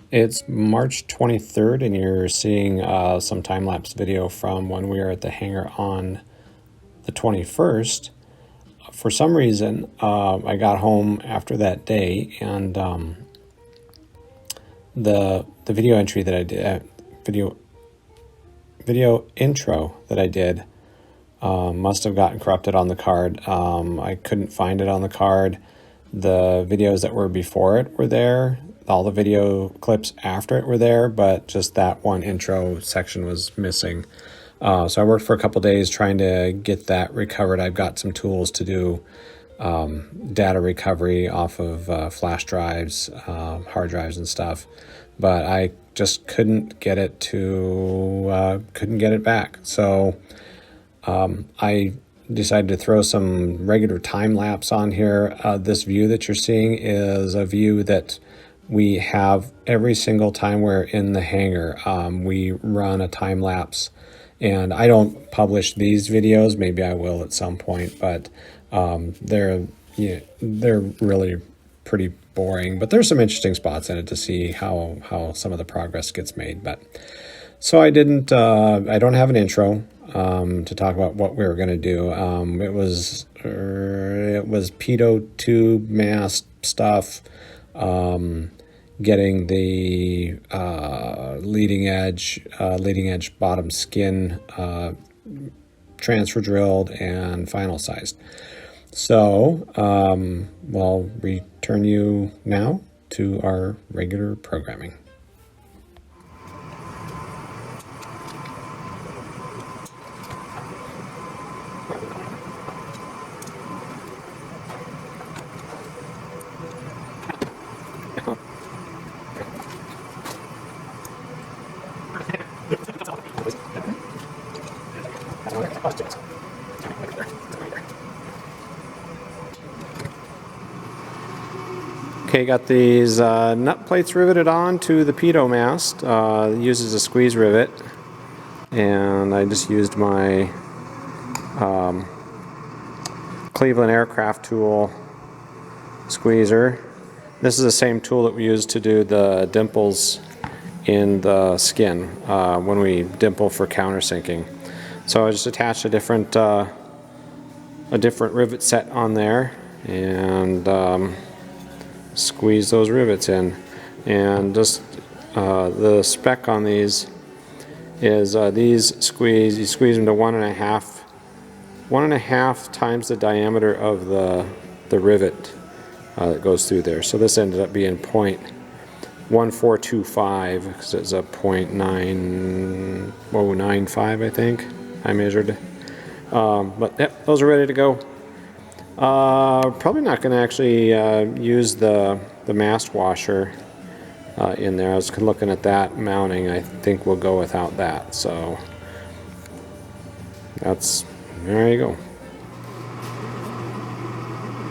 It's March 23rd, and you're seeing some time-lapse video from when we were at the hangar on the 21st. For some reason, I got home after that day, and the video entry that I did, video intro that I did, must have gotten corrupted on the card. I couldn't find it on the card. The videos that were before it were there. All the video clips after it were there, but just that one intro section was missing. So I worked for a couple days trying to get that recovered. I've got some tools to do data recovery off of flash drives, hard drives and stuff, but I just couldn't get it back. So I decided to throw some regular time lapse on here. This view that you're seeing is a view that we have every single time we're in the hangar. We run a time lapse, and I don't publish these videos. Maybe I will at some point, but they're really pretty boring. But there's some interesting spots in it to see how some of the progress gets made. But so I don't have an intro to talk about what we were going to do. It was Pitot tube mast stuff, getting the leading edge bottom skin transfer drilled and final sized. So I'll return you now to our regular programming. Okay, got these nut plates riveted on to the pitot mast. It uses a squeeze rivet, and I just used my Cleveland aircraft tool squeezer. This is the same tool that we use to do the dimples in the skin when we dimple for countersinking. So I just attached a different rivet set on there, and squeeze those rivets in. And just the spec on these is you squeeze them to 1.5 times the diameter of the rivet that goes through there. So this ended up being 0.1425 because it's a 0.9095, I think I measured. But yep, those are ready to go. Probably not going to actually use the mast washer in there. I was looking at that mounting. I think we'll go without that. So there you go.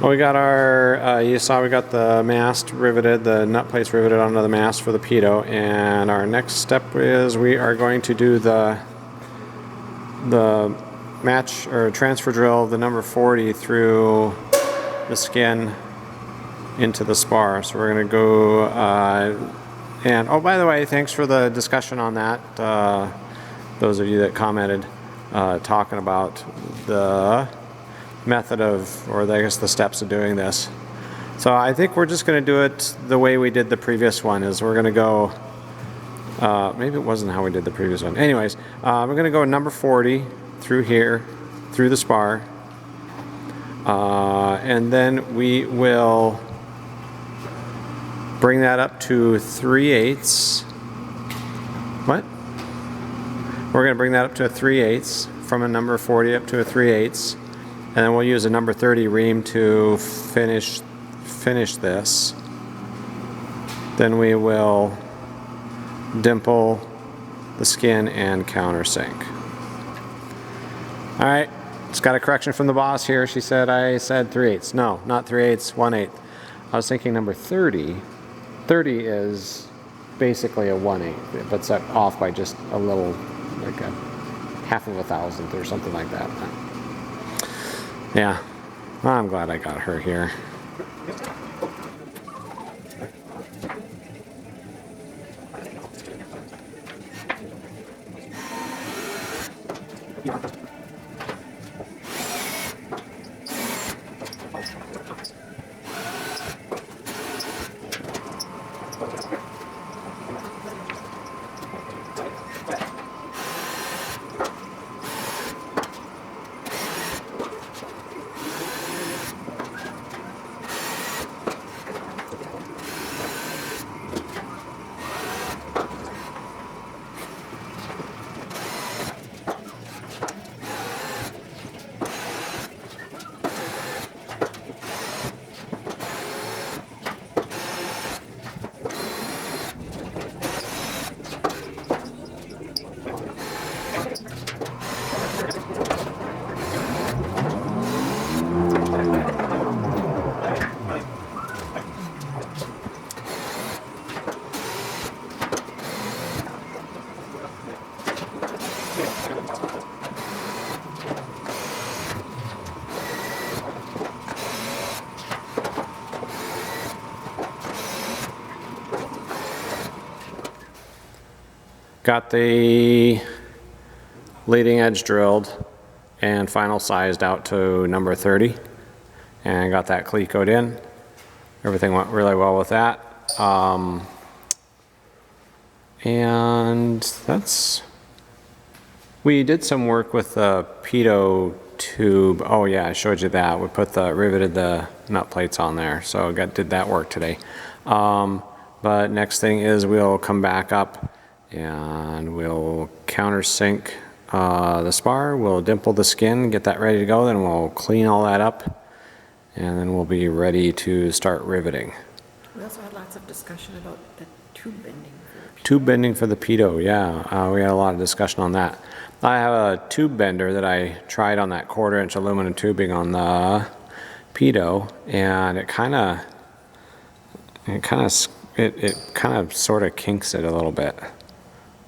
Well, we got our, you saw we got the mast riveted, the nut plates riveted onto the mast for the pitot, and our next step is we are going to do the match or transfer drill the number 40 through the skin into the spar. So we're going to go and oh, by the way, thanks for the discussion on that, those of you that commented talking about the method of, or I guess the steps of doing this. So I think we're just going to do it the way we did the previous one. Is we're going to go maybe it wasn't how we did the previous one. Anyways, we're going to go number 40 through here, through the spar, and then we will bring that up to 3/8. What? We're going to bring that up to a 3/8 from a number 40 up to a 3/8, and then we'll use a number 30 ream to finish this. Then we will dimple the skin and countersink. All right, just got a correction from the boss here. She said I said 3/8. No, not 3/8, 1/8. I was thinking number 30. 30 is basically a 1/8, but it's off by just a little, like a 1/2 thousandth or something like that. Yeah, well, I'm glad I got her here. Got the leading edge drilled and final sized out to number 30, and got that clecoed in. Everything went really well with that. And that's, we did some work with the Pitot tube. Oh yeah, I showed you that. We riveted the nut plates on there, so did that work today. But next thing is we'll come back up and we'll countersink the spar. We'll dimple the skin, get that ready to go. Then we'll clean all that up, and then we'll be ready to start riveting. We also had lots of discussion about the tube bending. Tube bending for the Pitot, yeah. We had a lot of discussion on that. I have a tube bender that I tried on that 1/4-inch aluminum tubing on the Pitot, and it kind of sort of kinks it a little bit.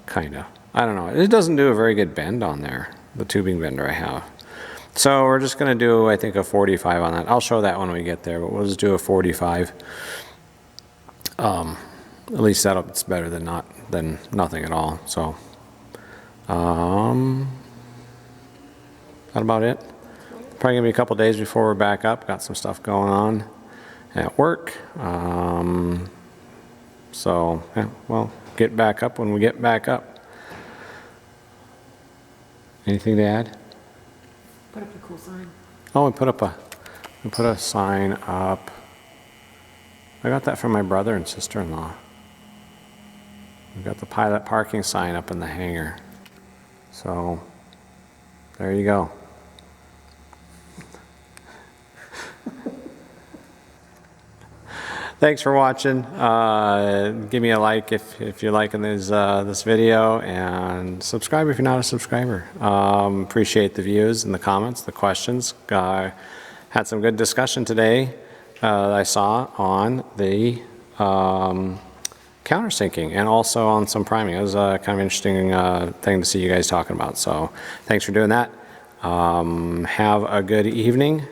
Kind of. I don't know. It doesn't do a very good bend on there, the tubing bender I have. So we're just going to do, I think, a 45 on that. I'll show that when we get there, but we'll just do a 45. At least it's better than nothing at all. So, that about it. Probably gonna be a couple days before we're back up. Got some stuff going on at work. So, yeah, well, get back up when we get back up. Anything to add? Put up a cool sign. Oh, we put a sign up. I got that from my brother and sister-in-law. We got the pilot parking sign up in the hangar. So, there you go. Thanks for watching. Give me a like if you're liking this video, and subscribe if you're not a subscriber. Appreciate the views and the comments, the questions. Had some good discussion today. I saw on the countersinking and also on some priming. It was a kind of interesting thing to see you guys talking about. So thanks for doing that. Have a good evening,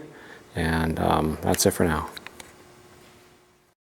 and that's it for now.